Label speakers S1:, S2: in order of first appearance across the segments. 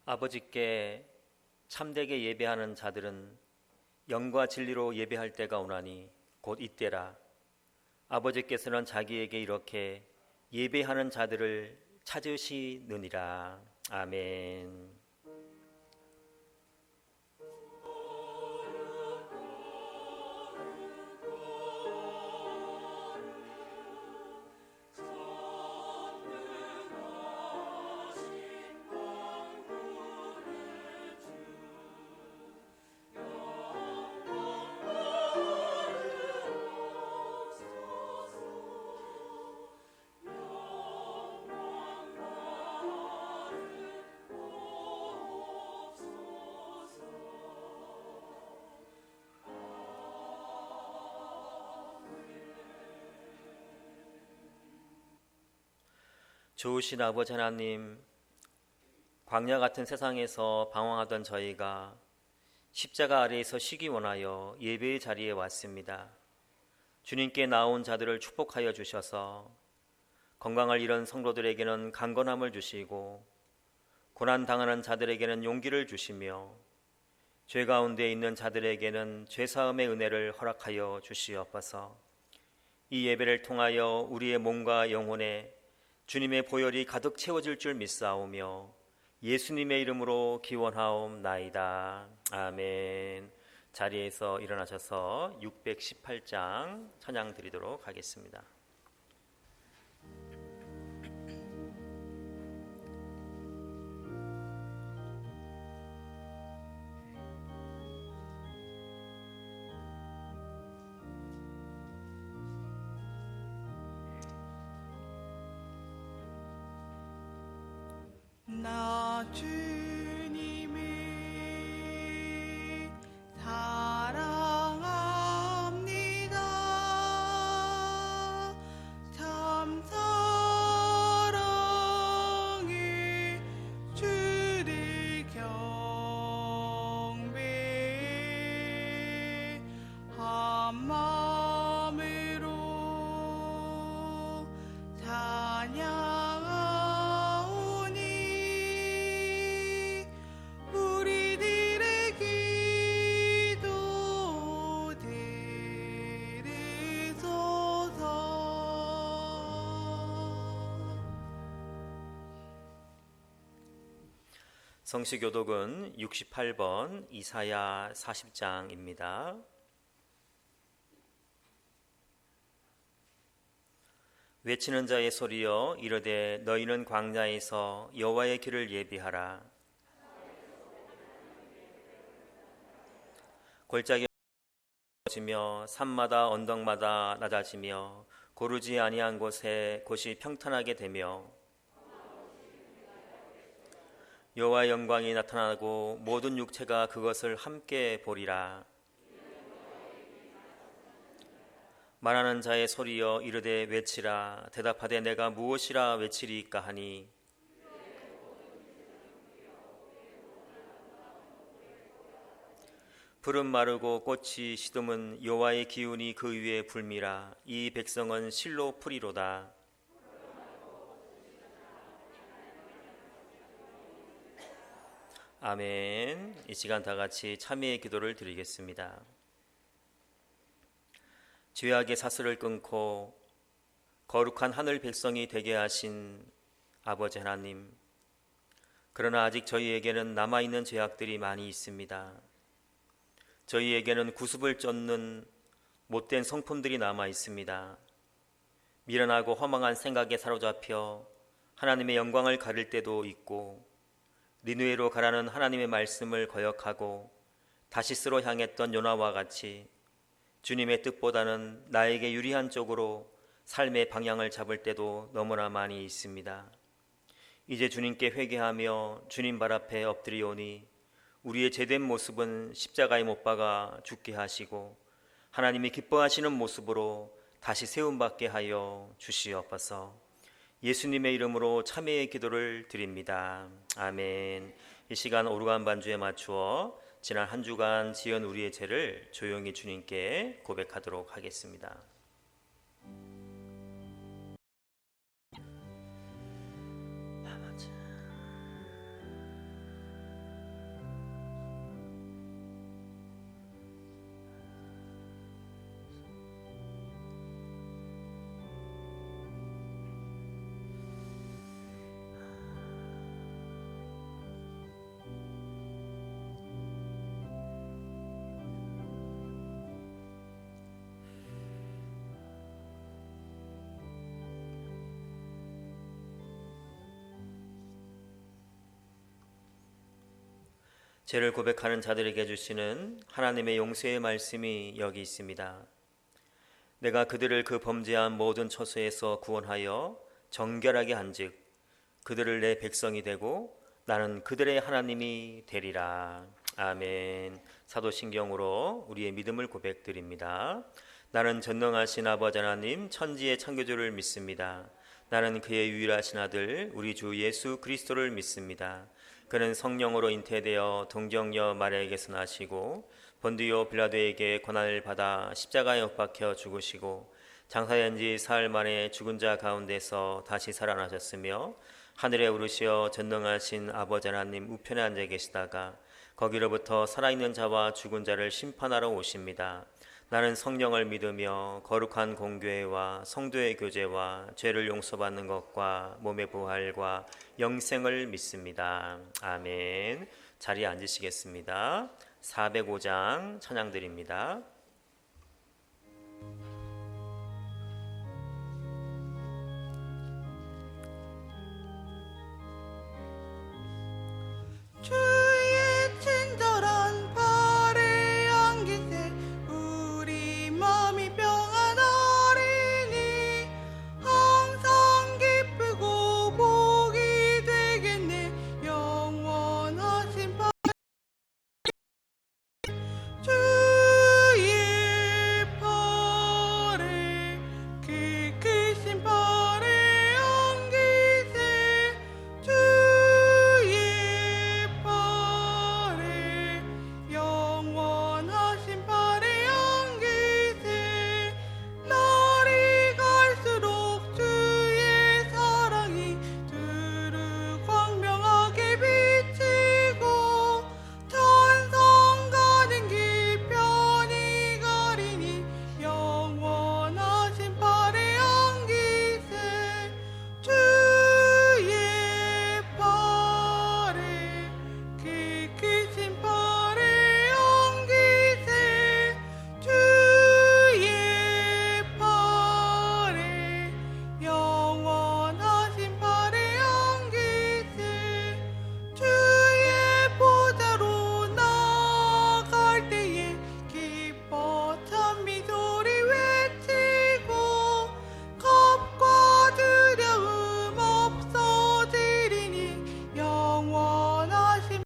S1: 아버지께 참되게 예배하는 자들은 영과 진리로 예배할 때가 오나니 곧 이때라. 아버지께서는 자기에게 이렇게 예배하는 자들을 찾으시느니라. 아멘. 좋으신 아버지 하나님, 광야 같은 세상에서 방황하던 저희가 십자가 아래에서 쉬기 원하여 예배의 자리에 왔습니다. 주님께 나온 자들을 축복하여 주셔서 건강을 잃은 성도들에게는 강건함을 주시고 고난 당하는 자들에게는 용기를 주시며 죄 가운데 있는 자들에게는 죄사함의 은혜를 허락하여 주시옵소서. 이 예배를 통하여 우리의 몸과 영혼에 주님의 보혈이 가득 채워질 줄 믿사오며 예수님의 이름으로 기원하옵나이다. 아멘. 자리에서 일어나셔서 618장 찬양 드리도록 하겠습니다.
S2: 나 주님을 사랑합니다. 참 사랑해 주를 경배 한 마음으로 찬양
S1: 성시교독은 68번 이사야 40장입니다. 외치는 자의 소리여 이르되 너희는 광야에서 여호와의 길을 예비하라. 골짜기가 지며 산마다 언덕마다 낮아지며 고르지 아니한 곳에 곳이 평탄하게 되며 여호와의 영광이 나타나고 모든 육체가 그것을 함께 보리라. 말하는 자의 소리여 이르되 외치라. 대답하되 내가 무엇이라 외치리이까 하니 풀은 마르고 꽃이 시듬은 여호와의 기운이 그 위에 불미라. 이 백성은 실로 풀이로다. 아멘. 이 시간 다 같이 참회의 기도를 드리겠습니다. 죄악의 사슬을 끊고 거룩한 하늘 백성이 되게 하신 아버지 하나님, 그러나 아직 저희에게는 남아있는 죄악들이 많이 있습니다. 저희에게는 구습을 쫓는 못된 성품들이 남아 있습니다. 미련하고 허망한 생각에 사로잡혀 하나님의 영광을 가릴 때도 있고 니느웨로 가라는 하나님의 말씀을 거역하고 다시스로 향했던 요나와 같이 주님의 뜻보다는 나에게 유리한 쪽으로 삶의 방향을 잡을 때도 너무나 많이 있습니다. 이제 주님께 회개하며 주님 발 앞에 엎드리오니 우리의 죄된 모습은 십자가에 못 박아 죽게 하시고 하나님이 기뻐하시는 모습으로 다시 세움받게 하여 주시옵소서. 예수님의 이름으로 참회의 기도를 드립니다. 아멘. 이 시간 오르간 반주에 맞추어 지난 한 주간 지은 우리의 죄를 조용히 주님께 고백하도록 하겠습니다. 죄를 고백하는 자들에게 주시는 하나님의 용서의 말씀이 여기 있습니다. 내가 그들을 그 범죄한 모든 처소에서 구원하여 정결하게 한즉 그들을 내 백성이 되고 나는 그들의 하나님이 되리라. 아멘. 사도신경으로 우리의 믿음을 고백드립니다. 나는 전능하신 아버지 하나님 천지의 창조주를 믿습니다. 나는 그의 유일하신 아들 우리 주 예수 그리스도를 믿습니다. 그는 성령으로 잉태되어 동정녀 마리아에게서 나시고 본디오 빌라도에게 고난을 받아 십자가에 못 박혀 죽으시고 장사된 지 사흘 만에 죽은 자 가운데서 다시 살아나셨으며 하늘에 오르시어 전능하신 아버지 하나님 우편에 앉아 계시다가 거기로부터 살아있는 자와 죽은 자를 심판하러 오십니다. 나는 성령을 믿으며 거룩한 공교회와 성도의 교제와 죄를 용서받는 것과 몸의 부활과 영생을 믿습니다. 아멘. 자리에 앉으시겠습니다. 405장 찬양드립니다.
S2: 주의 친절한 발에 안기세 우리 마음이 평안하리니 항상 기쁘고 복이 되겠네 영원하신 발 주의 발에 그 크신 발에 안기세 주의 발에 영원하신 발에 안기세 날이 갈수록 주의 사랑이 두루 광명하게 비치고 천성 가는 길 편히 가리니 영원하신 발에 안기세 주의 발에 그 크신 발에 안기세 주의 발에 영원하신 발에 안기세 주의 보좌로 나아갈 때에 기뻐 찬미 소리 외치고 겁과 두려움 없어지리니 영원하신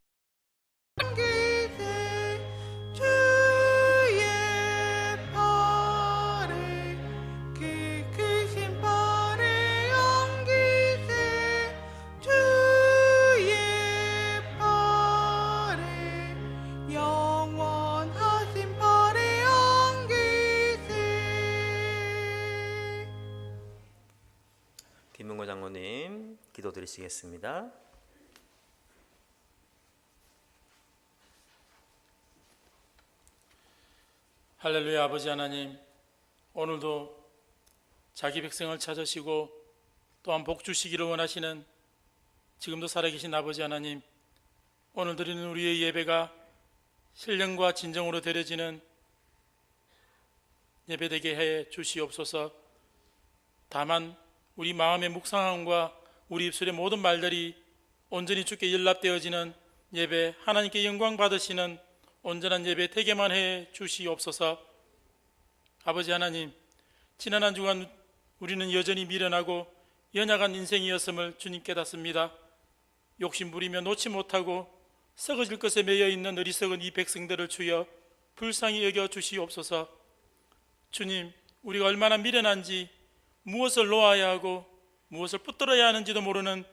S2: 안기세 주의 발에 그 크신 발에 안기세 주의 발에 영원하신 발에 안기세.
S1: 김문고 장로님 기도드리시겠습니다.
S3: 할렐루야. 아버지 하나님, 오늘도 자기 백성을 찾으시고 또한 복 주시기를 원하시는 지금도 살아계신 아버지 하나님, 오늘 드리는 우리의 예배가 신령과 진정으로 드려지는 예배되게 해 주시옵소서. 다만 우리 마음의 묵상함과 우리 입술의 모든 말들이 온전히 주께 연락되어지는 예배, 하나님께 영광 받으시는 온전한 예배 되게만 해 주시옵소서. 아버지 하나님, 지난 한 주간 우리는 여전히 미련하고 연약한 인생이었음을 주님 깨닫습니다. 욕심부리며 놓지 못하고 썩어질 것에 매여 있는 어리석은 이 백성들을 주여 불쌍히 여겨 주시옵소서. 주님, 우리가 얼마나 미련한지, 무엇을 놓아야 하고 무엇을 붙들어야 하는지도 모르는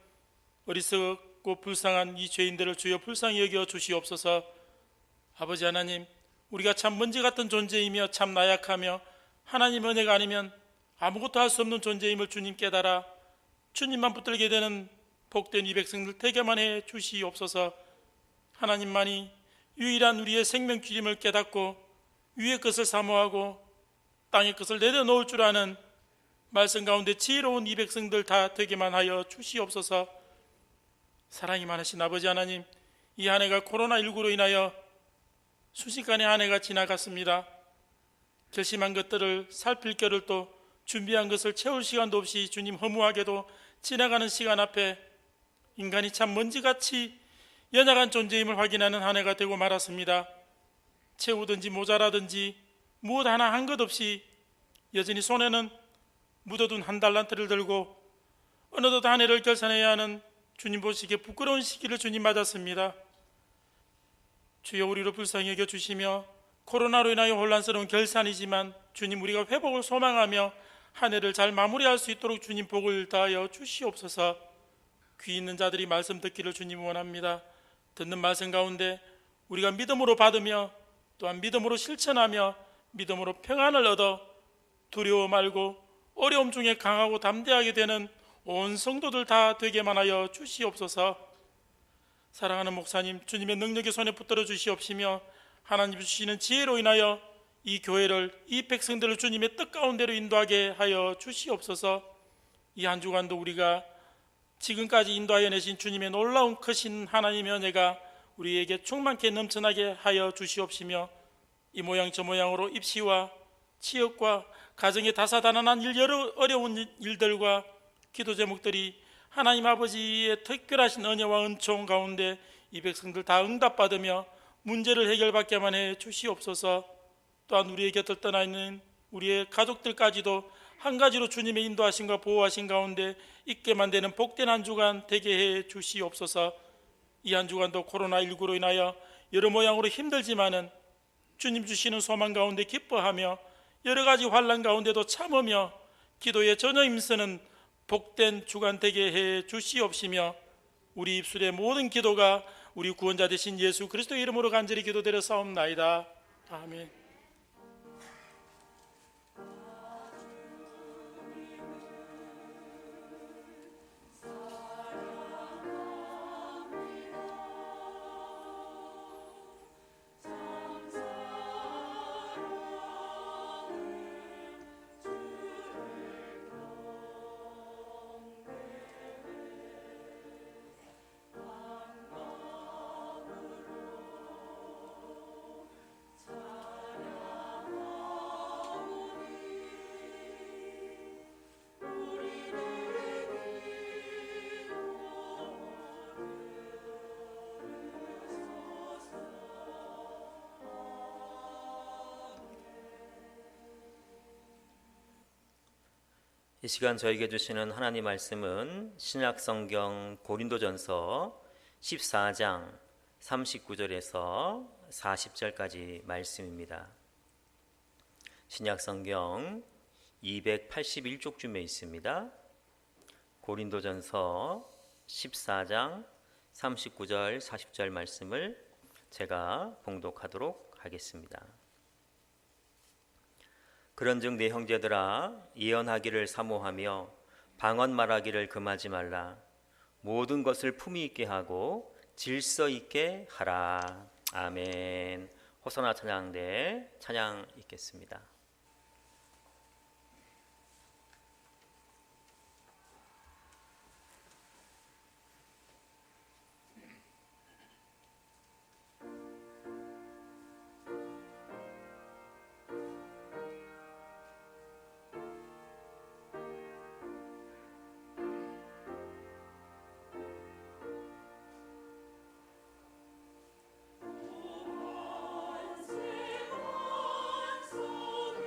S3: 어리석고 불쌍한 이 죄인들을 주여 불쌍히 여겨 주시옵소서. 아버지 하나님, 우리가 참 먼지 같은 존재이며 참 나약하며 하나님 은혜가 아니면 아무것도 할 수 없는 존재임을 주님 깨달아 주님만 붙들게 되는 복된 이 백성들 되게만 해 주시옵소서. 하나님만이 유일한 우리의 생명길임을 깨닫고 위의 것을 사모하고 땅의 것을 내려놓을 줄 아는 말씀 가운데 지혜로운 이 백성들 다 되게만 하여 주시옵소서. 사랑이 많으신 아버지 하나님, 이 한 해가 코로나19로 인하여 순식간에 한 해가 지나갔습니다. 결심한 것들을 살필 겨를 또 준비한 것을 채울 시간도 없이 주님 허무하게도 지나가는 시간 앞에 인간이 참 먼지같이 연약한 존재임을 확인하는 한 해가 되고 말았습니다. 채우든지 모자라든지 무엇 하나 한 것 없이 여전히 손에는 묻어둔 한 달란트를 들고 어느덧 한 해를 결산해야 하는 주님 보시기에 부끄러운 시기를 주님 맞았습니다. 주여, 우리로 불쌍히 여겨주시며 코로나로 인하여 혼란스러운 결산이지만 주님, 우리가 회복을 소망하며 한 해를 잘 마무리할 수 있도록 주님 복을 다하여 주시옵소서. 귀 있는 자들이 말씀 듣기를 주님 원합니다. 듣는 말씀 가운데 우리가 믿음으로 받으며 또한 믿음으로 실천하며 믿음으로 평안을 얻어 두려워 말고 어려움 중에 강하고 담대하게 되는 온 성도들 다 되게만 하여 주시옵소서. 사랑하는 목사님, 주님의 능력의 손에 붙들어 주시옵시며 하나님 주시는 지혜로 인하여 이 교회를, 이 백성들을 주님의 뜻 가운데로 인도하게 하여 주시옵소서. 이 한 주간도 우리가 지금까지 인도하여 내신 주님의 놀라운 크신 하나님의 은혜가 우리에게 충만케 넘쳐나게 하여 주시옵시며 이 모양 저 모양으로 입시와 취업과 가정의 다사다난한 여러 어려운 일들과 기도 제목들이 하나님 아버지의 특별하신 은혜와 은총 가운데 이 백성들 다 응답받으며 문제를 해결받게만 해 주시옵소서. 또한 우리의 곁을 떠나 있는 우리의 가족들까지도 한 가지로 주님의 인도하심과 보호하심 가운데 있게만 되는 복된 한 주간 되게 해 주시옵소서. 이 한 주간도 코로나19로 인하여 여러 모양으로 힘들지만은 주님 주시는 소망 가운데 기뻐하며 여러 가지 환난 가운데도 참으며 기도에 전혀 힘쓰는 복된 주간 되게 해 주시옵시며 우리 입술의 모든 기도가 우리 구원자 되신 예수 그리스도의 이름으로 간절히 기도드려 싸움나이다. 아멘.
S1: 이 시간 저에게 주시는 하나님 말씀은 신약성경 고린도전서 14장 39절에서 40절까지 말씀입니다. 신약성경 281쪽쯤에 있습니다. 고린도전서 14장 39절 40절 말씀을 제가 봉독하도록 하겠습니다. 그런즉 내 형제들아, 예언하기를 사모하며 방언 말하기를 금하지 말라. 모든 것을 품위 있게 하고 질서 있게 하라. 아멘. 호소나 찬양대 찬양 읽겠습니다.
S2: 온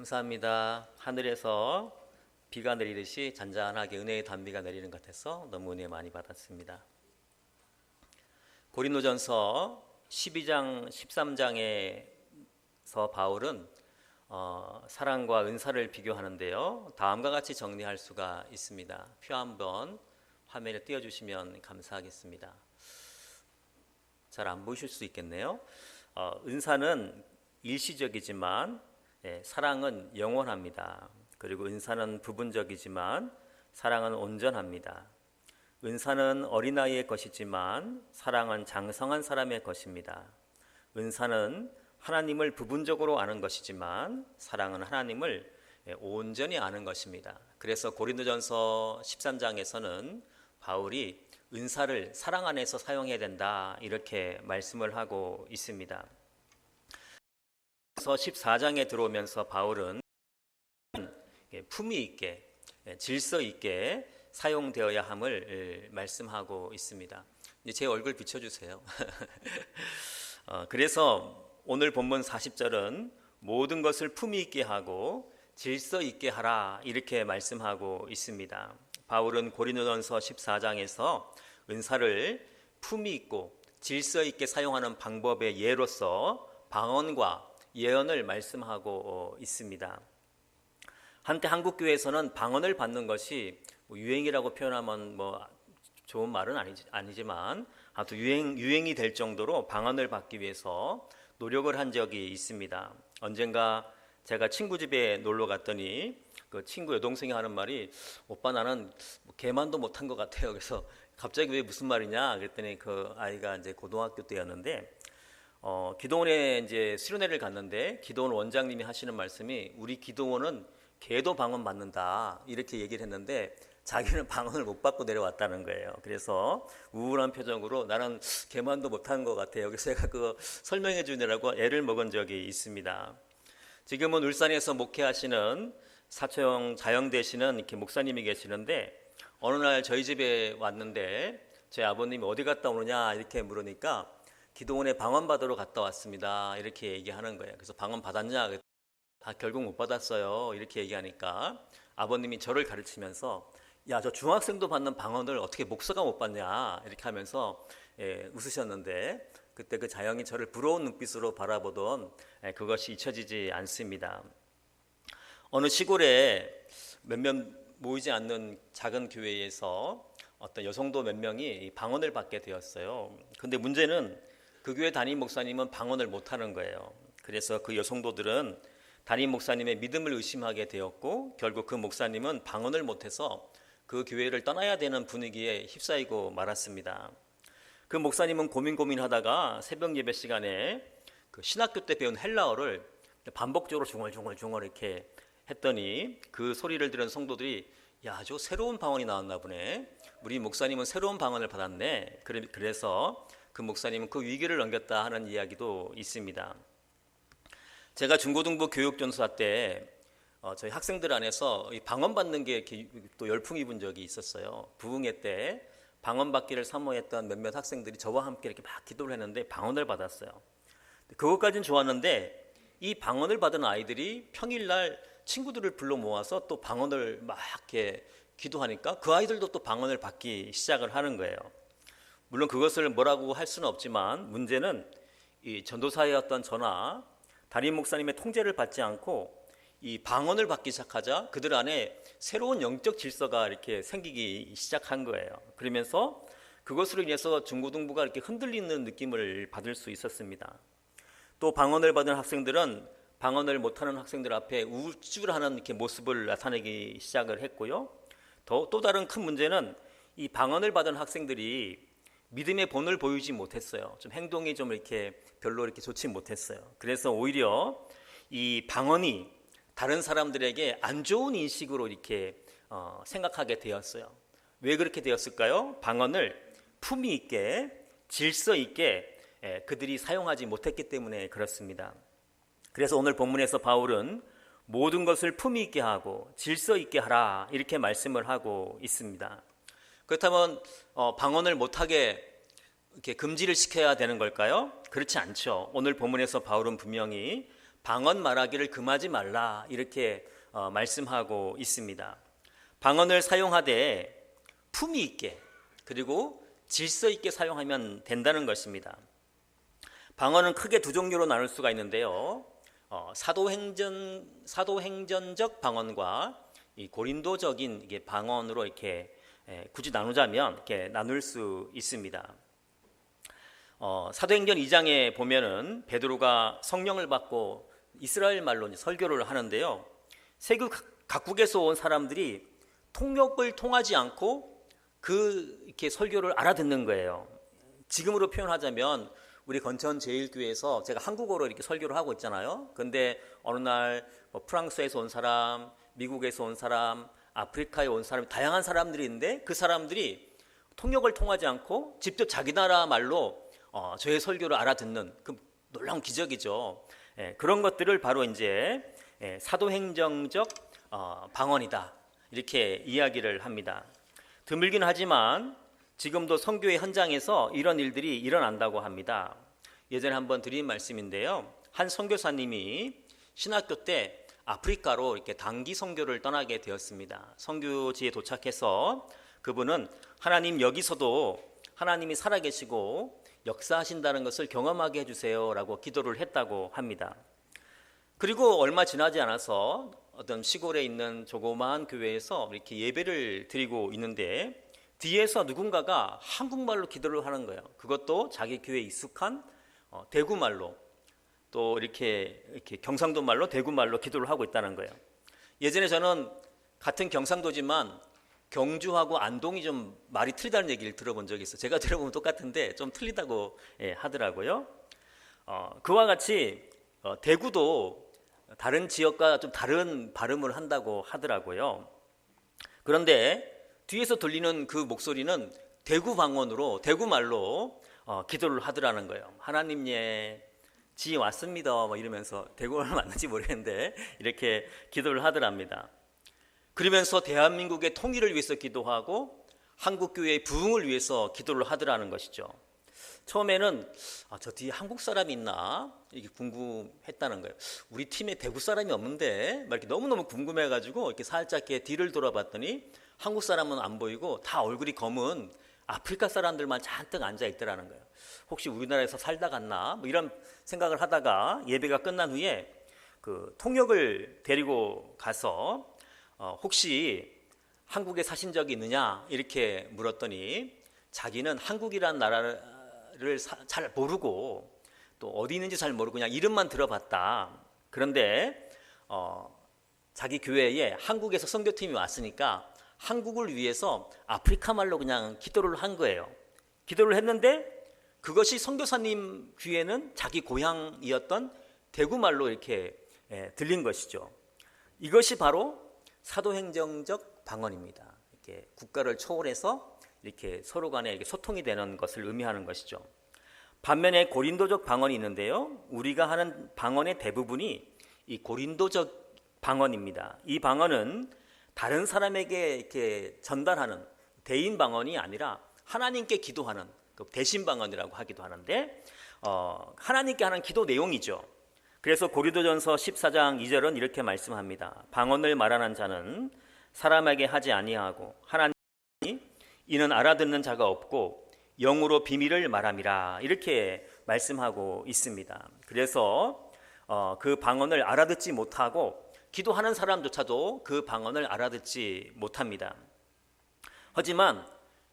S1: 감사합니다. 하늘에서 비가 내리듯이 잔잔하게 은혜의 단비가 내리는 것 같아서 너무 은혜 많이 받았습니다. 고린도전서 12장 13장에서 바울은 사랑과 은사를 비교하는데요. 다음과 같이 정리할 수가 있습니다. 표 한번 화면에 띄워주시면 감사하겠습니다. 잘 안 보이실 수 있겠네요. 은사는 일시적이지만 사랑은 영원합니다. 그리고 은사는 부분적이지만 사랑은 온전합니다. 은사는 어린아이의 것이지만 사랑은 장성한 사람의 것입니다. 은사는 하나님을 부분적으로 아는 것이지만 사랑은 하나님을 온전히 아는 것입니다. 그래서 고린도전서 13장에서는 바울이 은사를 사랑 안에서 사용해야 된다 이렇게 말씀을 하고 있습니다. 그래서 14장에 들어오면서 바울은 품위 있게 질서 있게 사용되어야 함을 말씀하고 있습니다. 제 얼굴 비춰주세요. 그래서 오늘 본문 40절은 모든 것을 품위 있게 하고 질서 있게 하라 이렇게 말씀하고 있습니다. 바울은 고린도전서 14장에서 은사를 품위 있고 질서 있게 사용하는 방법의 예로서 방언과 예언을 말씀하고 있습니다. 한때 한국교회에서는 방언을 받는 것이 유행이라고 표현하면 좋은 말은 아니지만 아무튼 유행이 될 정도로 방언을 받기 위해서 노력을 한 적이 있습니다. 언젠가 제가 친구 집에 놀러 갔더니 그 친구 여동생이 하는 말이 오빠 나는 개만도 못한 것 같아요. 그래서 갑자기 왜 무슨 말이냐 그랬더니 그 아이가 이제 고등학교 때였는데 기도원에 이제 수련회를 갔는데 기도원 원장님이 하시는 말씀이 우리 기도원은 개도 방언 받는다 이렇게 얘기를 했는데 자기는 방언을 못 받고 내려왔다는 거예요. 그래서 우울한 표정으로 나는 개만도 못한 것 같아요. 그래서 제가 그거 설명해 주느라고 애를 먹은 적이 있습니다. 지금은 울산에서 목회하시는 사초영 자영 되시는 이렇게 목사님이 계시는데 어느 날 저희 집에 왔는데 제 아버님이 어디 갔다 오느냐 이렇게 물으니까 기도원에 방언 받으러 갔다 왔습니다 이렇게 얘기하는 거예요. 그래서 방언 받았냐? 결국 못 받았어요 이렇게 얘기하니까 아버님이 저를 가르치면서 야, 저 중학생도 받는 방언을 어떻게 목사가 못 받냐 이렇게 하면서 웃으셨는데 그때 그 자영이 저를 부러운 눈빛으로 바라보던 그것이 잊혀지지 않습니다. 어느 시골에 몇몇 모이지 않는 작은 교회에서 어떤 여성도 몇 명이 방언을 받게 되었어요. 근데 문제는 그 교회 담임 목사님은 방언을 못하는 거예요. 그래서 그 여성도들은 담임 목사님의 믿음을 의심하게 되었고 결국 그 목사님은 방언을 못해서 그 교회를 떠나야 되는 분위기에 휩싸이고 말았습니다. 그 목사님은 고민하다가 새벽 예배 시간에 그 신학교 때 배운 헬라어를 반복적으로 중얼중얼 이렇게 했더니 그 소리를 들은 성도들이 야, 저 새로운 방언이 나왔나 보네. 우리 목사님은 새로운 방언을 받았네. 그래서 그 목사님은 그 위기를 넘겼다 하는 이야기도 있습니다. 제가 중고등부 교육전수화 때 저희 학생들 안에서 방언 받는 게 또 열풍이 분 적이 있었어요. 부흥회 때 방언 받기를 사모했던 몇몇 학생들이 저와 함께 이렇게 막 기도를 했는데 방언을 받았어요. 그것까지는 좋았는데 이 방언을 받은 아이들이 평일날 친구들을 불러 모아서 또 방언을 막 이렇게 기도하니까 그 아이들도 또 방언을 받기 시작을 하는 거예요. 물론 그것을 뭐라고 할 수는 없지만 문제는 이 전도사의 어떤 저나 담임 목사님의 통제를 받지 않고 이 방언을 받기 시작하자 그들 안에 새로운 영적 질서가 이렇게 생기기 시작한 거예요. 그러면서 그것으로 인해서 중고등부가 이렇게 흔들리는 느낌을 받을 수 있었습니다. 또 방언을 받은 학생들은 방언을 못하는 학생들 앞에 우쭐하는 이렇게 모습을 나타내기 시작을 했고요. 또 다른 큰 문제는 이 방언을 받은 학생들이 믿음의 본을 보이지 못했어요. 좀 행동이 좀 이렇게 별로 이렇게 좋지 못했어요. 그래서 오히려 이 방언이 다른 사람들에게 안 좋은 인식으로 이렇게 생각하게 되었어요. 왜 그렇게 되었을까요? 방언을 품위 있게 질서 있게 그들이 사용하지 못했기 때문에 그렇습니다. 그래서 오늘 본문에서 바울은 모든 것을 품위 있게 하고 질서 있게 하라 이렇게 말씀을 하고 있습니다. 그렇다면 방언을 못하게 이렇게 금지를 시켜야 되는 걸까요? 그렇지 않죠. 오늘 본문에서 바울은 분명히 방언 말하기를 금하지 말라 이렇게 말씀하고 있습니다. 방언을 사용하되 품위 있게 그리고 질서 있게 사용하면 된다는 것입니다. 방언은 크게 두 종류로 나눌 수가 있는데요. 사도행전적 방언과 이 고린도적인 이게 방언으로 이렇게 굳이 나누자면 이렇게 나눌 수 있습니다. 사도행전 2장에 보면은 베드로가 성령을 받고 이스라엘 말로 설교를 하는데요. 세계 각국에서 온 사람들이 통역을 통하지 않고 이렇게 설교를 알아듣는 거예요. 지금으로 표현하자면 우리 건천제일교회에서 제가 한국어로 이렇게 설교를 하고 있잖아요. 근데 어느 날 프랑스에서 온 사람, 미국에서 온 사람, 아프리카에 온 사람, 다양한 사람들이 있는데 그 사람들이 통역을 통하지 않고 직접 자기 나라 말로 저의 설교를 알아듣는 그 놀라운 기적이죠. 그런 것들을 바로 이제 사도행정적 방언이다 이렇게 이야기를 합니다. 드물긴 하지만 지금도 선교의 현장에서 이런 일들이 일어난다고 합니다. 예전에 한번 드린 말씀인데요. 한 선교사님이 신학교 때 아프리카로 이렇게 단기 선교를 떠나게 되었습니다. 선교지에 도착해서 그분은 하나님 여기서도 하나님이 살아계시고 역사하신다는 것을 경험하게 해주세요라고 기도를 했다고 합니다. 그리고 얼마 지나지 않아서 어떤 시골에 있는 조그마한 교회에서 이렇게 예배를 드리고 있는데 뒤에서 누군가가 한국말로 기도를 하는 거예요. 그것도 자기 교회에 익숙한 대구말로 또 이렇게 경상도 말로 대구말로 기도를 하고 있다는 거예요. 예전에 저는 같은 경상도지만 경주하고 안동이 좀 말이 틀리다는 얘기를 들어본 적이 있어요. 제가 들어보면 똑같은데 좀 틀리다고 하더라고요. 그와 같이 대구도 다른 지역과 좀 다른 발음을 한다고 하더라고요. 그런데 뒤에서 들리는 그 목소리는 대구 방언으로 대구말로 기도를 하더라는 거예요. 하나님 지 왔습니다 뭐 이러면서 대구말 맞는지 모르겠는데 이렇게 기도를 하더랍니다. 그러면서 대한민국의 통일을 위해서 기도하고 한국교회의 부흥을 위해서 기도를 하더라는 것이죠. 처음에는 저 뒤에 한국 사람이 있나 이게 궁금했다는 거예요. 우리 팀에 대구 사람이 없는데 막 이렇게 너무너무 궁금해가지고 이렇게 살짝 이렇게 뒤를 돌아봤더니 한국 사람은 안 보이고 다 얼굴이 검은 아프리카 사람들만 잔뜩 앉아 있더라는 거예요. 혹시 우리나라에서 살다 갔나 뭐 이런 생각을 하다가 예배가 끝난 후에 그 통역을 데리고 가서 혹시 한국에 사신 적이 있느냐 이렇게 물었더니 자기는 한국이란 나라를 잘 모르고 또 어디 있는지 잘 모르고 그냥 이름만 들어봤다. 그런데 자기 교회에 한국에서 선교팀이 왔으니까 한국을 위해서 아프리카 말로 그냥 기도를 한 거예요. 기도를 했는데 그것이 선교사님 귀에는 자기 고향이었던 대구말로 이렇게 들린 것이죠. 이것이 바로 사도행정적 방언입니다. 이렇게 국가를 초월해서 이렇게 서로 간에 이렇게 소통이 되는 것을 의미하는 것이죠. 반면에 고린도적 방언이 있는데요. 우리가 하는 방언의 대부분이 이 고린도적 방언입니다. 이 방언은 다른 사람에게 이렇게 전달하는 대인 방언이 아니라 하나님께 기도하는 대신 방언이라고 하기도 하는데 하나님께 하는 기도 내용이죠. 그래서 고린도전서 14장 2절은 이렇게 말씀합니다. 방언을 말하는 자는 사람에게 하지 아니하고 하나님이 이는 알아듣는 자가 없고 영으로 비밀을 말함이라 이렇게 말씀하고 있습니다. 그래서 그 방언을 알아듣지 못하고 기도하는 사람조차도 그 방언을 알아듣지 못합니다. 하지만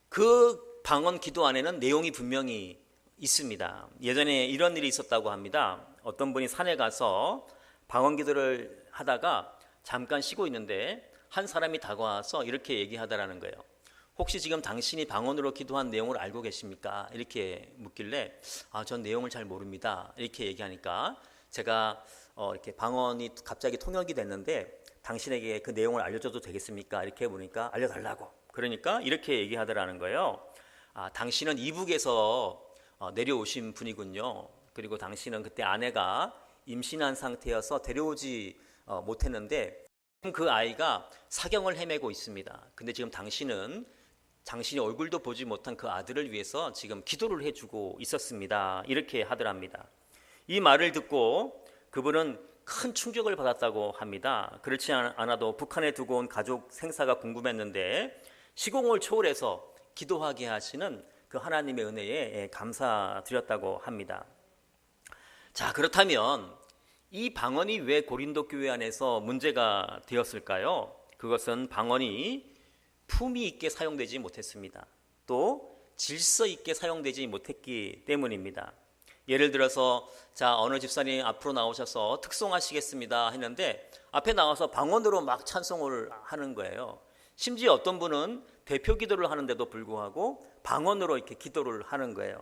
S1: 그 방언 기도 안에는 내용이 분명히 있습니다. 예전에 이런 일이 있었다고 합니다. 어떤 분이 산에 가서 방언 기도를 하다가 잠깐 쉬고 있는데 한 사람이 다가와서 이렇게 얘기하더라는 거예요. 혹시 지금 당신이 방언으로 기도한 내용을 알고 계십니까? 이렇게 묻길래 전 내용을 잘 모릅니다. 이렇게 얘기하니까 제가 이렇게 방언이 갑자기 통역이 됐는데 당신에게 그 내용을 알려줘도 되겠습니까? 이렇게 보니까 알려달라고. 그러니까 이렇게 얘기하더라는 거예요. 당신은 이북에서 내려오신 분이군요. 그리고 당신은 그때 아내가 임신한 상태여서 데려오지 못했는데 그 아이가 사경을 헤매고 있습니다. 근데 지금 당신은 당신이 얼굴도 보지 못한 그 아들을 위해서 지금 기도를 해주고 있었습니다. 이렇게 하더랍니다. 이 말을 듣고 그분은 큰 충격을 받았다고 합니다. 그렇지 않아도 북한에 두고 온 가족 생사가 궁금했는데 시공을 초월해서 기도하게 하시는 그 하나님의 은혜에 감사드렸다고 합니다. 자, 그렇다면 이 방언이 왜 고린도 교회 안에서 문제가 되었을까요? 그것은 방언이 품위 있게 사용되지 못했습니다. 또 질서 있게 사용되지 못했기 때문입니다. 예를 들어서 자, 어느 집사님 앞으로 나오셔서 특송하시겠습니다 했는데 앞에 나와서 방언으로 막 찬송을 하는 거예요. 심지어 어떤 분은 대표 기도를 하는데도 불구하고 방언으로 이렇게 기도를 하는 거예요.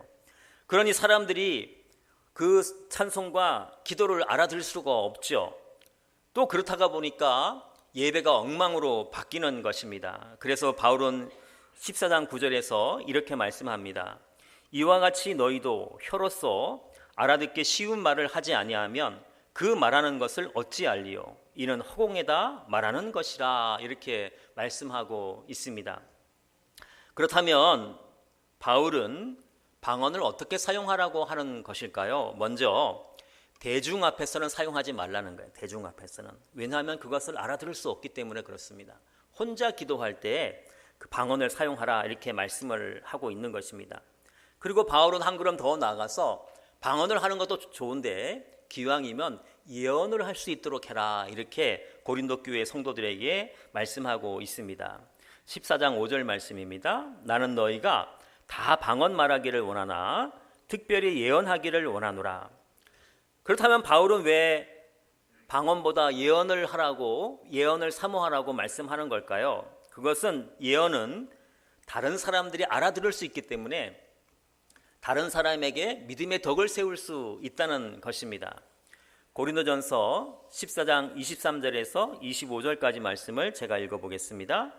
S1: 그러니 사람들이 그 찬송과 기도를 알아들을 수가 없죠. 또 그렇다가 보니까 예배가 엉망으로 바뀌는 것입니다. 그래서 바울은 14장 9절에서 이렇게 말씀합니다. 이와 같이 너희도 혀로서 알아듣기 쉬운 말을 하지 아니하면 그 말하는 것을 어찌 알리요? 이는 허공에다 말하는 것이라 이렇게 말씀하고 있습니다. 그렇다면 바울은 방언을 어떻게 사용하라고 하는 것일까요? 먼저 대중 앞에서는 사용하지 말라는 거예요. 대중 앞에서는. 왜냐하면 그것을 알아들을 수 없기 때문에 그렇습니다. 혼자 기도할 때 그 방언을 사용하라 이렇게 말씀을 하고 있는 것입니다. 그리고 바울은 한 걸음 더 나아가서 방언을 하는 것도 좋은데 기왕이면 예언을 할 수 있도록 해라 이렇게 고린도 교회 성도들에게 말씀하고 있습니다. 14장 5절 말씀입니다. 나는 너희가 다 방언 말하기를 원하나 특별히 예언하기를 원하노라. 그렇다면 바울은 왜 방언보다 예언을 하라고, 예언을 사모하라고 말씀하는 걸까요? 그것은 예언은 다른 사람들이 알아들을 수 있기 때문에 다른 사람에게 믿음의 덕을 세울 수 있다는 것입니다. 고린도전서 14장 23절에서 25절까지 말씀을 제가 읽어보겠습니다.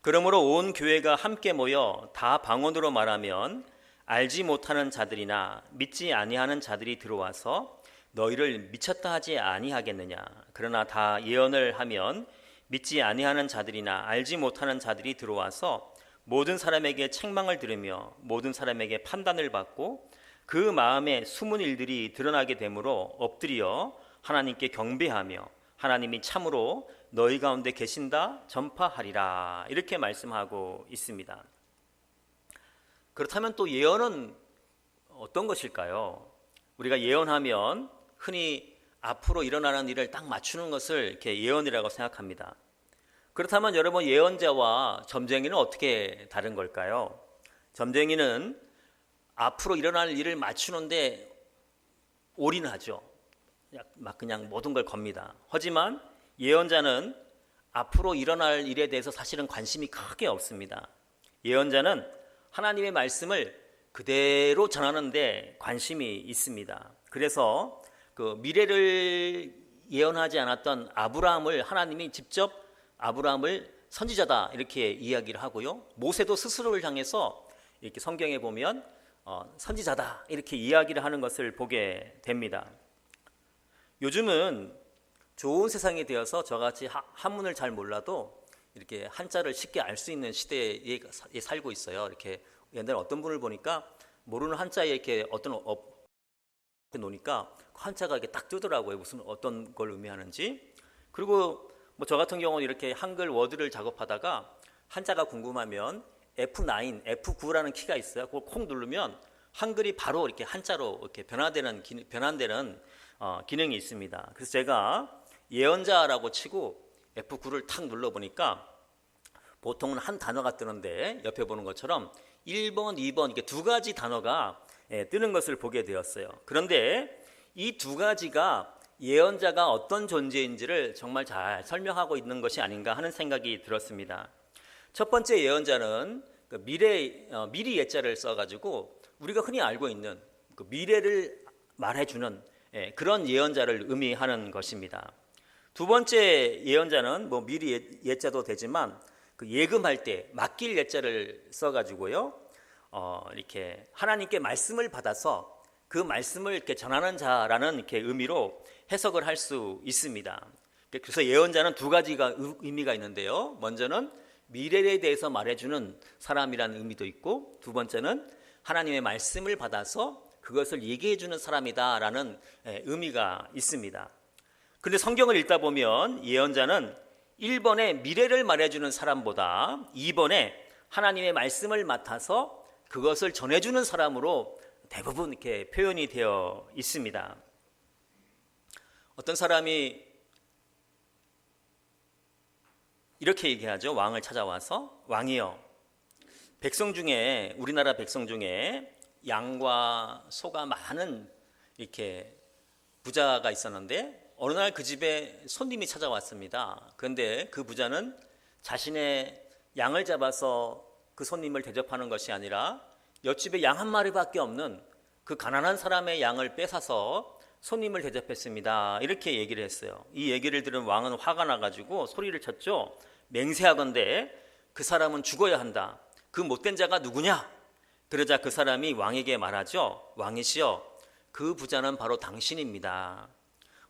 S1: 그러므로 온 교회가 함께 모여 다 방언으로 말하면 알지 못하는 자들이나 믿지 아니하는 자들이 들어와서 너희를 미쳤다 하지 아니하겠느냐. 그러나 다 예언을 하면 믿지 아니하는 자들이나 알지 못하는 자들이 들어와서 모든 사람에게 책망을 들으며 모든 사람에게 판단을 받고 그 마음에 숨은 일들이 드러나게 되므로 엎드려 하나님께 경배하며 하나님이 참으로 너희 가운데 계신다 전파하리라 이렇게 말씀하고 있습니다. 그렇다면 또 예언은 어떤 것일까요? 우리가 예언하면 흔히 앞으로 일어나는 일을 딱 맞추는 것을 이렇게 예언이라고 생각합니다. 그렇다면 여러분 예언자와 점쟁이는 어떻게 다른 걸까요? 점쟁이는 앞으로 일어날 일을 맞추는데 올인하죠. 막 그냥 모든 걸 겁니다. 하지만 예언자는 앞으로 일어날 일에 대해서 사실은 관심이 크게 없습니다. 예언자는 하나님의 말씀을 그대로 전하는데 관심이 있습니다. 그래서 그 미래를 예언하지 않았던 아브라함을 하나님이 직접 아브라함을 선지자다 이렇게 이야기를 하고요. 모세도 스스로를 향해서 이렇게 성경에 보면 선지자다 이렇게 이야기를 하는 것을 보게 됩니다. 요즘은 좋은 세상이 되어서 저같이 한문을 잘 몰라도 이렇게 한자를 쉽게 알 수 있는 시대에 살고 있어요. 이렇게 옛날에 어떤 분을 보니까 모르는 한자에 이렇게 어떤 놓으니까 한자가 이렇게 딱 뜨더라고요. 무슨 어떤 걸 의미하는지. 그리고 뭐 저 같은 경우는 이렇게 한글 워드를 작업하다가 한자가 궁금하면 F9, F9라는 키가 있어요. 그걸 콕 누르면 한글이 바로 이렇게 한자로 이렇게 변환되는 기능이 있습니다. 그래서 제가 예언자라고 치고 F9를 탁 눌러보니까 보통은 한 단어가 뜨는데 옆에 보는 것처럼 1번, 2번 이렇게 두 가지 단어가 뜨는 것을 보게 되었어요. 그런데 이 두 가지가 예언자가 어떤 존재인지를 정말 잘 설명하고 있는 것이 아닌가 하는 생각이 들었습니다. 첫 번째 예언자는 그 미리 예자를 써가지고 우리가 흔히 알고 있는 그 미래를 말해주는 그런 예언자를 의미하는 것입니다. 두 번째 예언자는 뭐 미리 예자도 되지만 그 예금할 때 맡길 예자를 써가지고요, 이렇게 하나님께 말씀을 받아서 그 말씀을 이렇게 전하는 자라는 이렇게 의미로 해석을 할 수 있습니다. 그래서 예언자는 두 가지가 의미가 있는데요. 먼저는 미래에 대해서 말해주는 사람이라는 의미도 있고, 두 번째는 하나님의 말씀을 받아서 그것을 얘기해주는 사람이다라는 의미가 있습니다. 근데 성경을 읽다 보면 예언자는 1번에 미래를 말해주는 사람보다 2번에 하나님의 말씀을 맡아서 그것을 전해주는 사람으로 대부분 이렇게 표현이 되어 있습니다. 어떤 사람이 이렇게 얘기하죠. 왕을 찾아와서, 왕이여, 백성 중에, 우리나라 백성 중에 양과 소가 많은 이렇게 부자가 있었는데 어느 날 그 집에 손님이 찾아왔습니다. 그런데 그 부자는 자신의 양을 잡아서 그 손님을 대접하는 것이 아니라 옆집에 양 한 마리밖에 없는 그 가난한 사람의 양을 뺏어서 손님을 대접했습니다. 이렇게 얘기를 했어요. 이 얘기를 들은 왕은 화가 나가지고 소리를 쳤죠. 맹세하건대 그 사람은 죽어야 한다. 그 못된 자가 누구냐? 그러자 그 사람이 왕에게 말하죠. 왕이시여, 그 부자는 바로 당신입니다.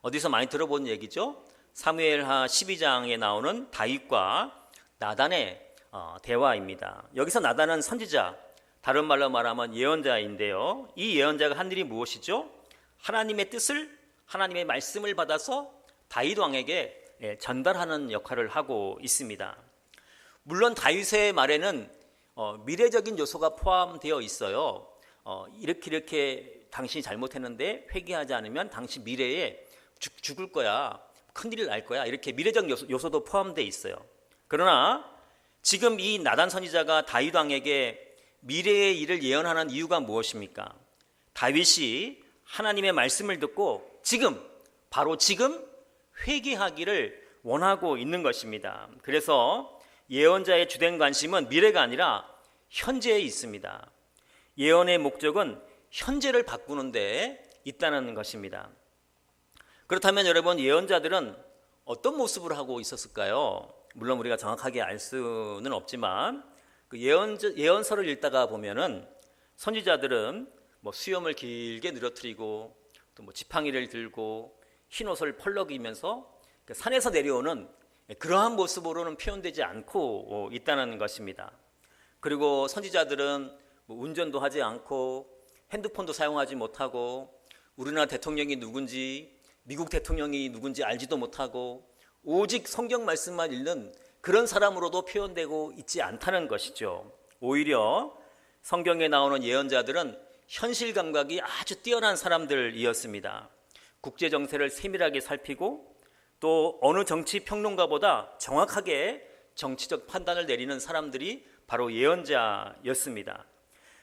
S1: 어디서 많이 들어본 얘기죠? 사무엘하 12장에 나오는 다윗과 나단의 대화입니다. 여기서 나단은 선지자, 다른 말로 말하면 예언자인데요. 이 예언자가 한 일이 무엇이죠? 하나님의 뜻을, 하나님의 말씀을 받아서 다윗 왕에게 전달하는 역할을 하고 있습니다. 물론 다윗의 말에는 미래적인 요소가 포함되어 있어요. 이렇게 당신이 잘못했는데 회개하지 않으면 당신 미래에 죽을 거야, 큰일을 날 거야, 이렇게 미래적 요소도 포함되어 있어요. 그러나 지금 이 나단 선지자가 다윗 왕에게 미래의 일을 예언하는 이유가 무엇입니까? 다윗이 하나님의 말씀을 듣고 지금, 바로 지금 회개하기를 원하고 있는 것입니다. 그래서 예언자의 주된 관심은 미래가 아니라 현재에 있습니다. 예언의 목적은 현재를 바꾸는 데 있다는 것입니다. 그렇다면 여러분, 예언자들은 어떤 모습을 하고 있었을까요? 물론 우리가 정확하게 알 수는 없지만 그 예언서를 읽다가 보면은 선지자들은 수염을 길게 늘어뜨리고 또 지팡이를 들고 흰 옷을 펄럭이면서 산에서 내려오는 그러한 모습으로는 표현되지 않고 있다는 것입니다. 그리고 선지자들은 운전도 하지 않고 핸드폰도 사용하지 못하고 우리나라 대통령이 누군지 미국 대통령이 누군지 알지도 못하고 오직 성경 말씀만 읽는 그런 사람으로도 표현되고 있지 않다는 것이죠. 오히려 성경에 나오는 예언자들은 현실 감각이 아주 뛰어난 사람들이었습니다. 국제 정세를 세밀하게 살피고 또 어느 정치 평론가보다 정확하게 정치적 판단을 내리는 사람들이 바로 예언자였습니다.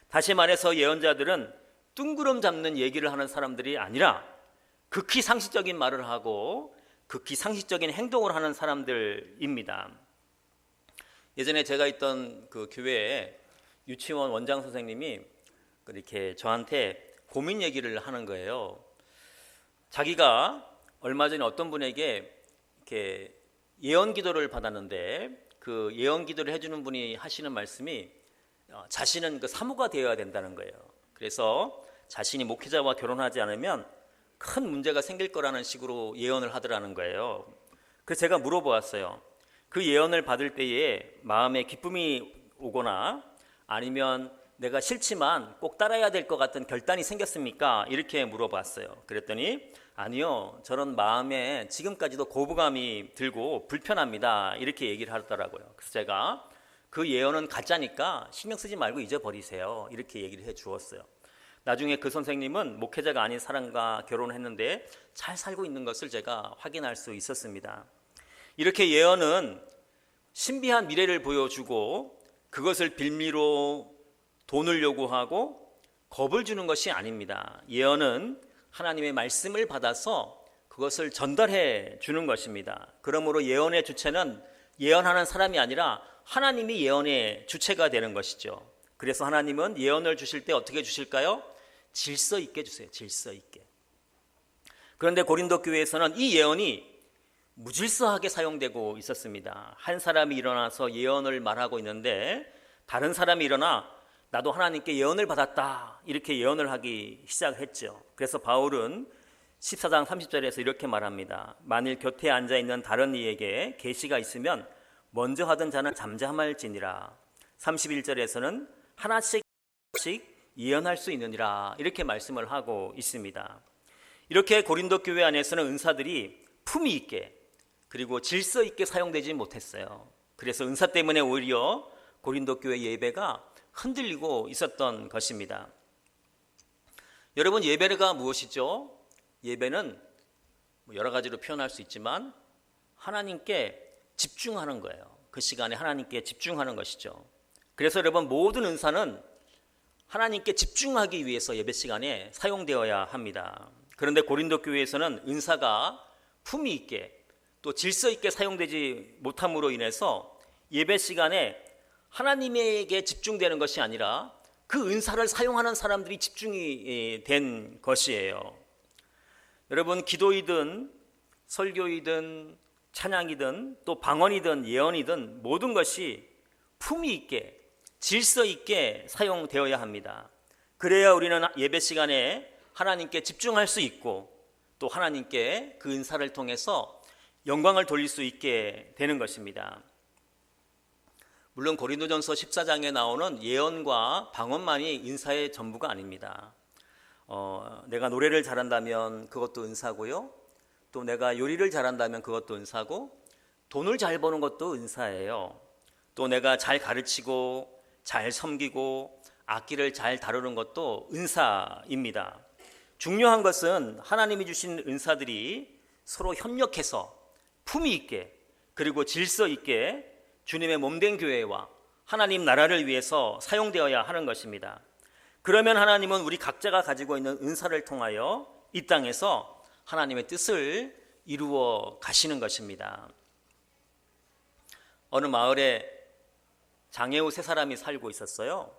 S1: 다시 말해서 예언자들은 뜬구름 잡는 얘기를 하는 사람들이 아니라 극히 상식적인 말을 하고 극히 상식적인 행동을 하는 사람들입니다. 예전에 제가 있던 그 교회에 유치원 원장 선생님이 이렇게 저한테 고민 얘기를 하는 거예요. 자기가 얼마 전에 어떤 분에게 이렇게 예언 기도를 받았는데 그 예언 기도를 해주는 분이 하시는 말씀이 자신은 그 사모가 되어야 된다는 거예요. 그래서 자신이 목회자와 결혼하지 않으면 큰 문제가 생길 거라는 식으로 예언을 하더라는 거예요. 그래서 제가 물어보았어요. 그 예언을 받을 때에 마음에 기쁨이 오거나 아니면 내가 싫지만 꼭 따라야 될 것 같은 결단이 생겼습니까? 이렇게 물어봤어요. 그랬더니 아니요, 저는 마음에 지금까지도 거부감이 들고 불편합니다, 이렇게 얘기를 하더라고요. 그래서 제가 그 예언은 가짜니까 신경 쓰지 말고 잊어버리세요, 이렇게 얘기를 해 주었어요. 나중에 그 선생님은 목회자가 아닌 사람과 결혼했는데 잘 살고 있는 것을 제가 확인할 수 있었습니다. 이렇게 예언은 신비한 미래를 보여주고 그것을 빌미로 돈을 요구하고 겁을 주는 것이 아닙니다. 예언은 하나님의 말씀을 받아서 그것을 전달해 주는 것입니다. 그러므로 예언의 주체는 예언하는 사람이 아니라 하나님이 예언의 주체가 되는 것이죠. 그래서 하나님은 예언을 주실 때 어떻게 주실까요? 질서 있게 주세요. 질서 있게. 그런데 고린도 교회에서는 이 예언이 무질서하게 사용되고 있었습니다. 한 사람이 일어나서 예언을 말하고 있는데 다른 사람이 일어나 나도 하나님께 예언을 받았다, 이렇게 예언을 하기 시작했죠. 그래서 바울은 14장 30절에서 이렇게 말합니다. 만일 곁에 앉아있는 다른 이에게 계시가 있으면 먼저 하던 자는 잠잠할지니라. 31절에서는 하나씩 예언할 수 있느니라, 이렇게 말씀을 하고 있습니다. 이렇게 고린도 교회 안에서는 은사들이 품위 있게 그리고 질서 있게 사용되지 못했어요. 그래서 은사 때문에 오히려 고린도 교회 예배가 흔들리고 있었던 것입니다. 여러분, 예배가 무엇이죠? 예배는 여러 가지로 표현할 수 있지만 하나님께 집중하는 거예요. 그 시간에 하나님께 집중하는 것이죠. 그래서 여러분, 모든 은사는 하나님께 집중하기 위해서 예배 시간에 사용되어야 합니다. 그런데 고린도 교회에서는 은사가 품위 있게 또 질서 있게 사용되지 못함으로 인해서 예배 시간에 하나님에게 집중되는 것이 아니라 그 은사를 사용하는 사람들이 집중이 된 것이에요. 여러분, 기도이든 설교이든 찬양이든 또 방언이든 예언이든 모든 것이 품위 있게 질서 있게 사용되어야 합니다. 그래야 우리는 예배 시간에 하나님께 집중할 수 있고 또 하나님께 그 은사를 통해서 영광을 돌릴 수 있게 되는 것입니다. 물론 고린도전서 14장에 나오는 예언과 방언만이 은사의 전부가 아닙니다. 내가 노래를 잘한다면 그것도 은사고요. 또 내가 요리를 잘한다면 그것도 은사고, 돈을 잘 버는 것도 은사예요. 또 내가 잘 가르치고 잘 섬기고 악기를 잘 다루는 것도 은사입니다. 중요한 것은 하나님이 주신 은사들이 서로 협력해서 품위 있게 그리고 질서 있게 주님의 몸된 교회와 하나님 나라를 위해서 사용되어야 하는 것입니다. 그러면 하나님은 우리 각자가 가지고 있는 은사를 통하여 이 땅에서 하나님의 뜻을 이루어 가시는 것입니다. 어느 마을에 장애우 세 사람이 살고 있었어요.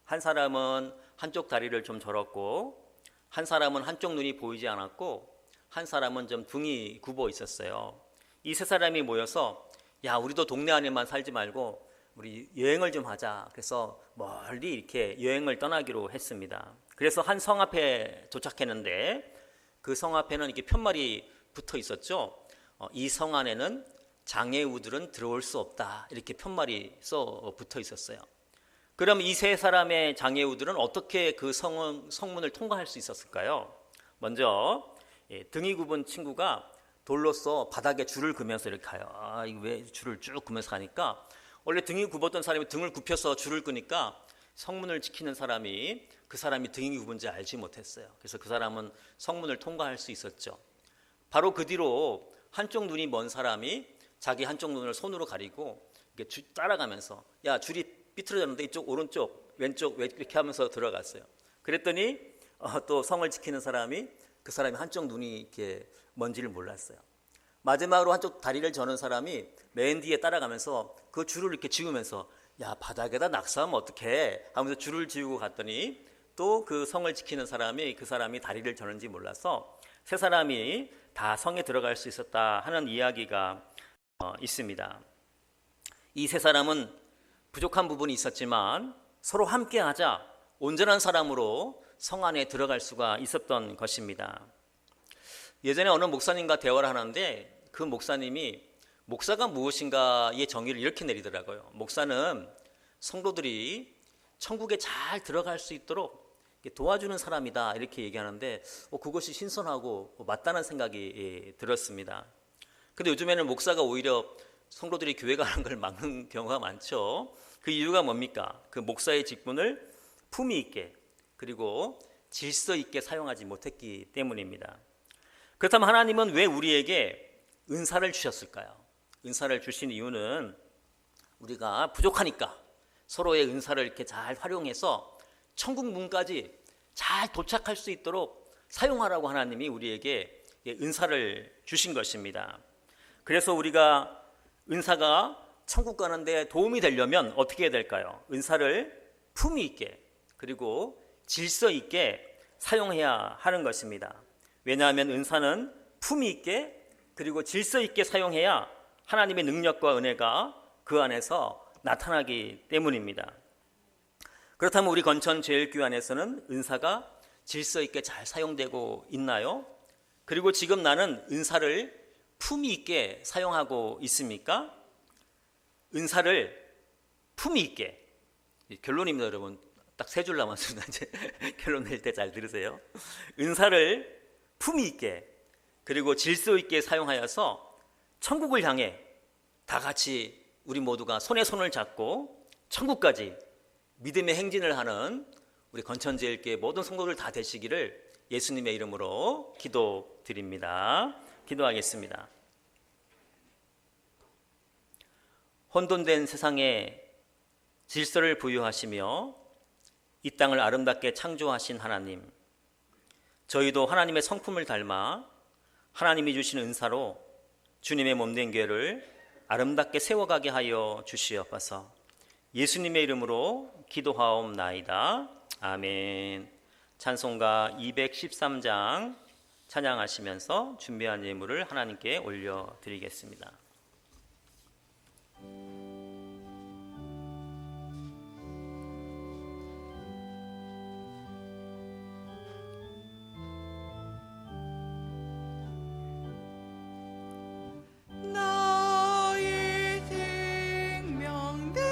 S1: 한 사람은 한쪽 다리를 좀 절었고, 한 사람은 한쪽 눈이 보이지 않았고, 한 사람은 좀 등이 굽어 있었어요. 이 세 사람이 모여서 야, 우리도 동네 안에만 살지 말고 우리 여행을 좀 하자. 그래서 멀리 이렇게 여행을 떠나기로 했습니다. 그래서 한 성 앞에 도착했는데 그 성 앞에는 이렇게 편말이 붙어 있었죠. 이 성 안에는 장애우들은 들어올 수 없다. 이렇게 편말이 써 붙어 있었어요. 그럼 이 세 사람의 장애우들은 어떻게 그 성문을 통과할 수 있었을까요? 먼저 등이 굽은 친구가 돌로서 바닥에 줄을 그면서 이렇게 가요. 이거 왜 줄을 쭉 그면서 가니까, 원래 등이 굽었던 사람이 등을 굽혀서 줄을 끄니까 성문을 지키는 사람이 그 사람이 등이 굽은지 알지 못했어요. 그래서 그 사람은 성문을 통과할 수 있었죠. 바로 그 뒤로 한쪽 눈이 먼 사람이 자기 한쪽 눈을 손으로 가리고 이렇게 따라가면서 야, 줄이 삐뚤어졌는데 이쪽 오른쪽 왼쪽 이렇게 하면서 들어갔어요. 그랬더니 또 성을 지키는 사람이 그 사람이 한쪽 눈이 이렇게 뭔지를 몰랐어요. 마지막으로 한쪽 다리를 저는 사람이 맨 뒤에 따라가면서 그 줄을 이렇게 지우면서 야, 바닥에다 낙서하면 어떡해 하면서 줄을 지우고 갔더니 또 그 성을 지키는 사람이 그 사람이 다리를 저는지 몰라서 세 사람이 다 성에 들어갈 수 있었다 하는 이야기가 있습니다. 이 세 사람은 부족한 부분이 있었지만 서로 함께하자 온전한 사람으로 성 안에 들어갈 수가 있었던 것입니다. 예전에 어느 목사님과 대화를 하는데 그 목사님이 목사가 무엇인가의 정의를 이렇게 내리더라고요. 목사는 성도들이 천국에 잘 들어갈 수 있도록 도와주는 사람이다 이렇게 얘기하는데 그것이 신선하고 맞다는 생각이 들었습니다. 근데 요즘에는 목사가 오히려 성도들이 교회 가는 걸 막는 경우가 많죠. 그 이유가 뭡니까? 그 목사의 직분을 품위 있게 그리고 질서 있게 사용하지 못했기 때문입니다. 그렇다면 하나님은 왜 우리에게 은사를 주셨을까요? 은사를 주신 이유는 우리가 부족하니까 서로의 은사를 이렇게 잘 활용해서 천국 문까지 잘 도착할 수 있도록 사용하라고 하나님이 우리에게 은사를 주신 것입니다. 그래서 우리가 은사가 천국 가는데 도움이 되려면 어떻게 해야 될까요? 은사를 품위 있게 그리고 질서 있게 사용해야 하는 것입니다. 왜냐하면 은사는 품위 있게 그리고 질서 있게 사용해야 하나님의 능력과 은혜가 그 안에서 나타나기 때문입니다. 그렇다면 우리 건천제일교회 안에서는 은사가 질서 있게 잘 사용되고 있나요? 그리고 지금 나는 은사를 품위 있게 사용하고 있습니까? 은사를 품위 있게, 결론입니다 여러분. 딱 세 줄 남았습니다. 이제 결론 낼 때 잘 들으세요. 은사를 품위 있게 그리고 질서 있게 사용하여서 천국을 향해 다 같이 우리 모두가 손에 손을 잡고 천국까지 믿음의 행진을 하는 우리 건천제일교회 모든 성도들 다 되시기를 예수님의 이름으로 기도드립니다. 기도하겠습니다. 혼돈된 세상에 질서를 부여하시며 이 땅을 아름답게 창조하신 하나님, 저희도 하나님의 성품을 닮아 하나님이 주신 은사로 주님의 몸된 교회를 아름답게 세워가게 하여 주시옵소서. 예수님의 이름으로 기도하옵나이다. 아멘. 찬송가 213장 찬양하시면서 준비한 예물을 하나님께 올려드리겠습니다.
S2: 나의 생명 드리니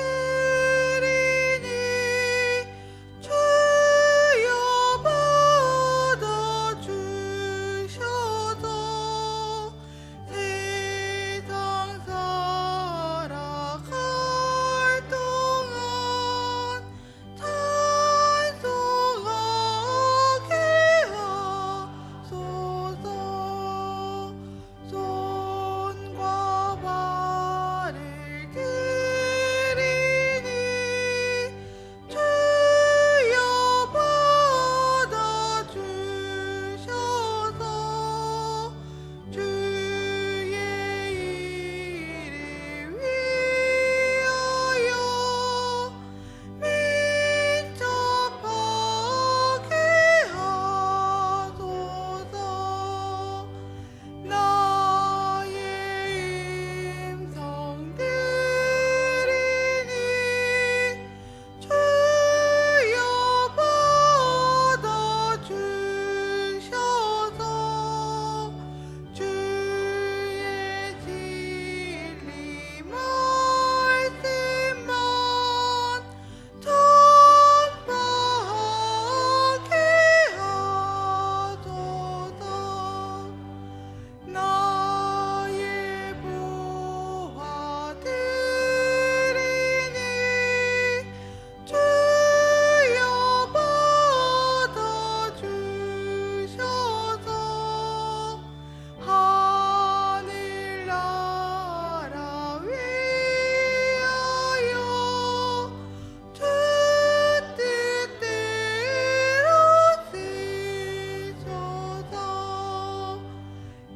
S2: 주여 받아주셔서 세상 살아갈 동안 찬송하게 하소서. 손과 발을 들이니 주여 받아주셔서 주의 일을 위하여 민첩하게 하소서. 나의 음성 들이니 주여 받아주셔서 주의 진리 말씀만 전파하게 하소서. 나의 보화 드리니 주여 받아주셔서 하늘나라 위하여 주 뜻대로 쓰소서.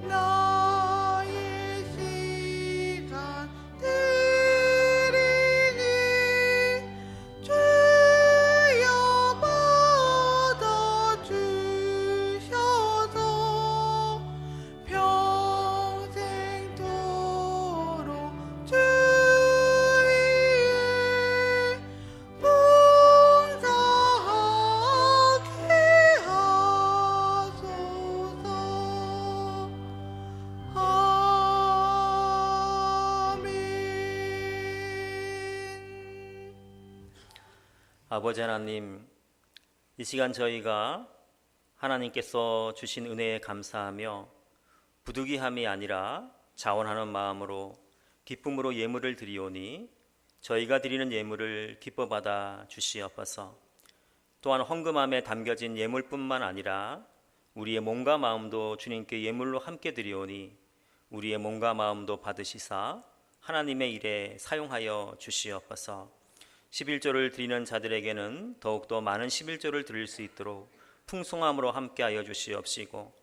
S2: 나의 시간 드리니 주여 받아주셔서 평생토록 주 위에 봉사하게 하소서. 아멘.
S1: 아버지 하나님, 이 시간 저희가 하나님께서 주신 은혜에 감사하며 부득이함이 아니라 자원하는 마음으로 기쁨으로 예물을 드리오니 저희가 드리는 예물을 기뻐 받아 주시옵소서. 또한 헌금함에 담겨진 예물뿐만 아니라 우리의 몸과 마음도 주님께 예물로 함께 드리오니 우리의 몸과 마음도 받으시사 하나님의 일에 사용하여 주시옵소서. 11조를 드리는 자들에게는 더욱더 많은 11조를 드릴 수 있도록 풍성함으로 함께하여 주시옵시고,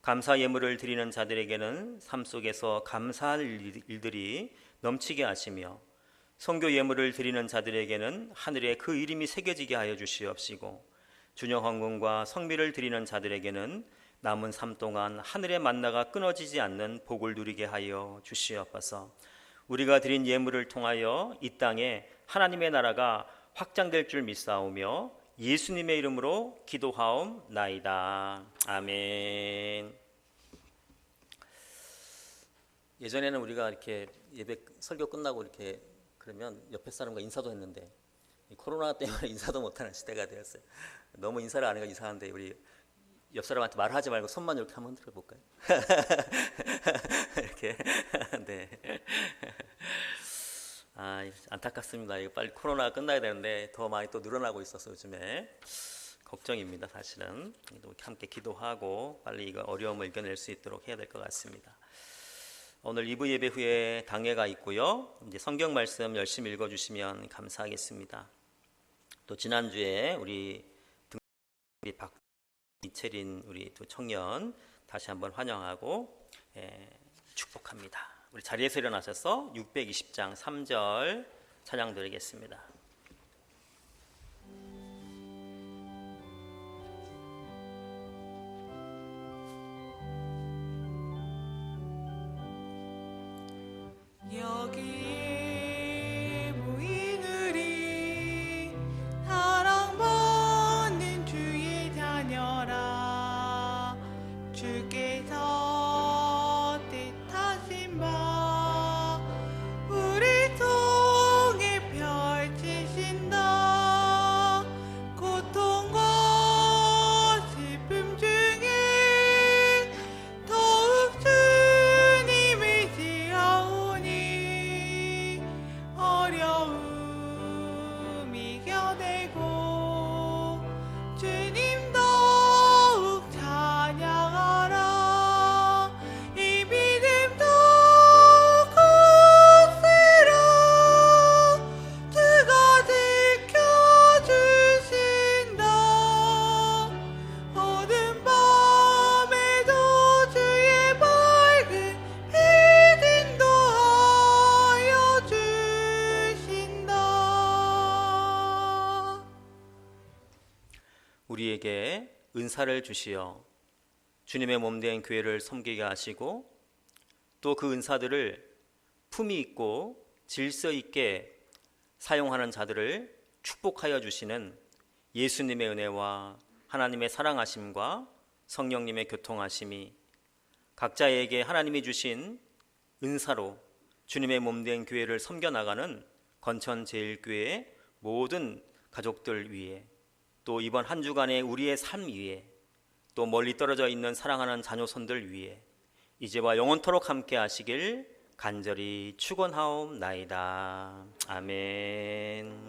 S1: 감사 예물을 드리는 자들에게는 삶 속에서 감사할 일들이 넘치게 하시며, 선교 예물을 드리는 자들에게는 하늘에 그 이름이 새겨지게 하여 주시옵시고, 준영 헌금과 성미를 드리는 자들에게는 남은 삶 동안 하늘의 만나가 끊어지지 않는 복을 누리게 하여 주시옵소서. 우리가 드린 예물을 통하여 이 땅에 하나님의 나라가 확장될 줄 믿사오며 예수님의 이름으로 기도하옵나이다. 아멘. 예전에는 우리가 이렇게 예배 설교 끝나고 이렇게 그러면 옆에 사람과 인사도 했는데 이 코로나 때문에 인사도 못하는 시대가 되었어요. 너무 인사를 안 하니까 이상한데 우리 옆 사람한테 말하지 말고 손만 이렇게 한번 흔들어 볼까요? 이렇게. 네. 안타깝습니다. 이거 빨리 코로나가 끝나야 되는데 더 많이 또 늘어나고 있어서 요즘에 걱정입니다. 사실은 함께 기도하고 빨리 이거 어려움을 이겨낼 수 있도록 해야 될 것 같습니다. 오늘 2부 예배 후에 당회가 있고요. 이제 성경 말씀 열심히 읽어주시면 감사하겠습니다. 또 지난주에 우리 이채린 우리 두 청년 다시 한번 환영하고 축복합니다. 우리 자리에서 일어나셔서 620장 3절 찬양 드리겠습니다.
S2: 여기에 모인 우리 사랑받는 주의 자녀라. 주께서 뜻하신 바 우리 통해 펼치신다. 고통과 슬픔 중에 더욱 주님을 지하오니 어려움 이겨내고 주님 더욱 찬양하라. 이 믿음 더욱 굳세라. 주가 지켜주신다. 어두운 밤에도 주의 밝은 빛 인도하여 주신다.
S1: 우리에게 은사를 주시어 주님의 몸된 교회를 섬기게 하시고 또 그 은사들을 품위 있고 질서 있게 사용하는 자들을 축복하여 주시는 예수님의 은혜와 하나님의 사랑하심과 성령님의 교통하심이 각자에게 하나님이 주신 은사로 주님의 몸된 교회를 섬겨나가는 건천제일교회의 모든 가족들 위해 또 이번 한 주간의 우리의 삶 위에 또 멀리 떨어져 있는 사랑하는 자녀손들 위해 이제와 영원토록 함께 하시길 간절히 축원하옵나이다. 아멘.